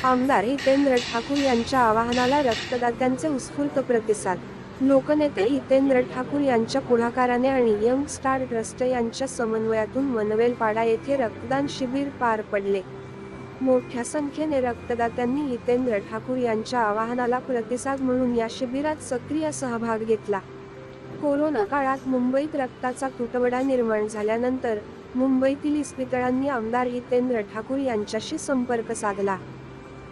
आमदार हितेंद्र ठाकूर यांच्या आवाहनाला रक्तदात्यांचे उत्स्फूर्त प्रतिसाद। लोकनेते हितेंद्र ठाकूर यांच्या पुढाकाराने आणि यंग स्टार ट्रस्ट यांच्या समन्वयातून मनवेलपाडा येथे रक्तदान शिबिर पार पडले। मोठ्या संख्येने रक्तदात्यांनी हितेंद्र ठाकूर यांच्या आवाहनाला प्रतिसाद म्हणून या शिबिरात सक्रिय सहभाग घेतला। कोरोना काळात मुंबईत रक्ताचा तुटवडा निर्माण झाल्यानंतर मुंबईतील इस्पितळांनी आमदार हितेंद्र ठाकूर यांच्याशी संपर्क साधला।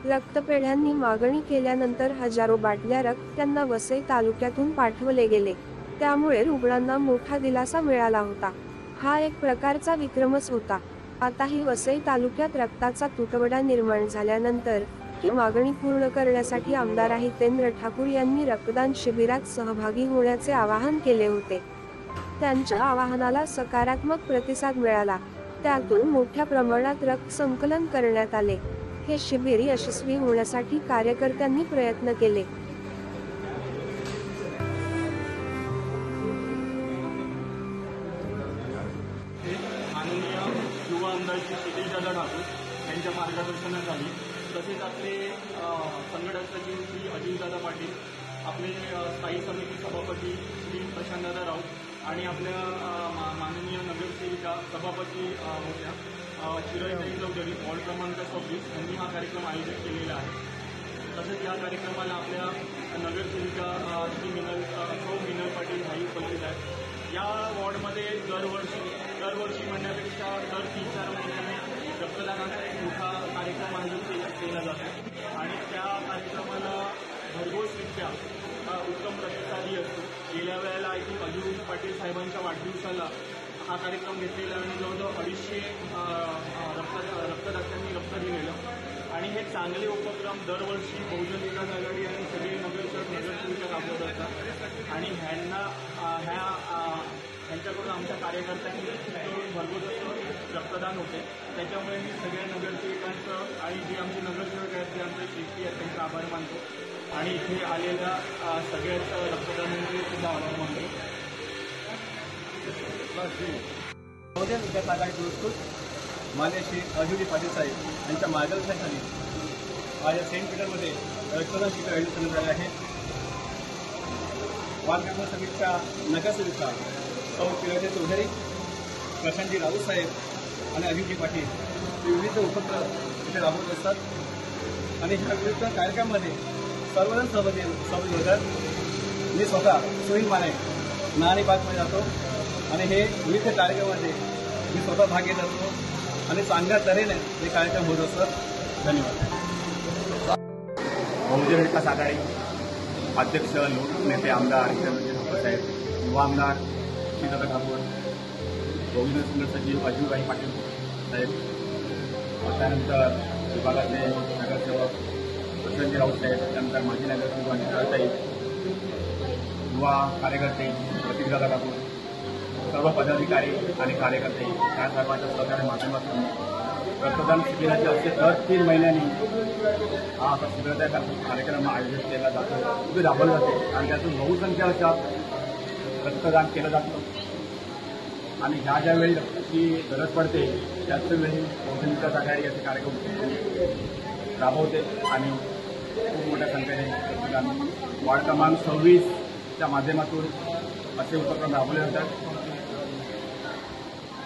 रक्तपेढ्यांनी मागणी केल्यानंतर हजारो बाटल्या रक्त त्यांना वसई तालुक्यातून पाठवले गेले, त्यामुळे रुग्णांना मोठा दिलासा मिळाला होता। हा एक प्रकारचा विक्रमच होता। आताही वसई तालुक्यात रक्ताचा तुटवडा निर्माण झाल्यानंतर ही मागणी पूर्ण करण्यासाठी आमदार हितेंद्र ठाकूर यांनी रक्तदान शिबिरात सहभागी होण्याचे आवाहन केले होते। त्यांच्या आवाहनाला सकारात्मक प्रतिसाद मिळाला, त्यातून मोठ्या प्रमाणात रक्त संकलन करण्यात आले। हे शिबिर यशस्वी होण्यासाठी कार्यकर्त्यांनी प्रयत्न केले। माननीय युवा आमदार श्री दादा ठाकूर यांच्या मार्गदर्शनाखाली, तसेच आपले संघटक सचिव श्री अजितदादा पाटील, आपले स्थायी समिती सभापती श्री प्रशांतदादा राऊत आणि आपल्या माननीय नगरसेविका सभापती होत्या चिरंजीवी चौधरी वॉर्ड क्रमांक 26 यांनी हा कार्यक्रम आयोजित केलेला आहे। तसेच या कार्यक्रमाला आपल्या नगरसेविका श्री मिनल पाटील ह्याही उपस्थित आहेत। या वॉर्डमध्ये दरवर्षी म्हणण्यापेक्षा दर 3-4 महिन्याने रक्तदानाचा एक मोठा कार्यक्रम आयोजित केला जातो आणि त्या कार्यक्रमाला भरघोसरित्या उत्तम प्रतिसादही असतो। गेल्या वेळेला आय थिंक अजून पाटील साहेबांच्या वाढदिवसाला हा कार्यक्रम घेतलेला आणि जवळजवळ 250 रक्तदात्यांनी रक्त दिलेलं आणि हे चांगले उपक्रम दरवर्षी बहुजन विकास आघाडी आणि सगळे नगरसेविका राबवत असतात आणि ह्यांच्याकडून आमच्या कार्यकर्त्यांनी भरघोस रक्तदान होते। त्याच्यामुळे मी सगळ्या नगरसेविकांचं आणि जे आमचे नगरसेवक आहेत जे आमचे शिष्टी आहेत त्यांचा आभार मानतो आणि इथे आलेल्या सगळ्याच रक्तदानांचे सुद्धा आभार मानतो। बहुजन विकास आघाडी पुरस्कृत मान्य श्री अजित पाटील साहेब यांच्या मार्गदर्शनाखाली आज सेंट पीटरमध्ये रक्तदान शिबिर आयोजित करण्यात आले आहे। वार्ड क्रमांक समितीच्या नगरसेविका सौ चिरंजीवी चौधरी, प्रशांतजी राऊत साहेब आणि अजितजी पाटील विविध उपक्रम इथे राबवत असतात आणि ह्या विविध कार्यक्रमामध्ये सर्वजण सहभागी होतात। मी स्वतः सोहिल माने नाणी पार्कमध्ये जातो आणि हे विविध कार्यक्रमामध्ये मी स्वतः भाग घेत असतो आणि चांगल्या तऱ्हेने हे कार्यक्रम होत असतात। धन्यवाद। बहुजन विकास आघाडी अध्यक्ष लोकनेते आमदार हितेंद्र ठाकूर साहेब, युवा आमदार श्री दादा ठाकूर, बहुजन संघटक सचिव अजितभाई पाटील साहेब, त्यानंतर विभागाचे नगरसेवक प्रशांतजी राऊत साहेब, त्यानंतर माजी नगरसेवक अनिताताई, युवा कार्यकर्ते प्रतिदादा ठाकूर, सर्व पदाधिकारी आणि कार्यकर्ते या सर्वांच्या सहकार्य माध्यमातून रक्तदान शिबिराचे असे दर 3 महिन्यांनी हा शिबिराचा कार्यक्रम आयोजित केला जातो, तो राबवला जातो आणि त्यातून बहुसंख्य अशा रक्तदान केलं जातं आणि ज्या वेळी रक्ताची गरज पडते त्याच वेळी बहुजन विकास आघाडी असे कार्यक्रम राबवते आणि खूप मोठ्या संख्येने रक्तदान वार्ड क्रमांक 26च्या माध्यमातून असे उपक्रम राबवले जातात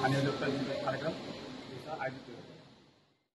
आणि कार्यक्रम आयोजित केला जातो।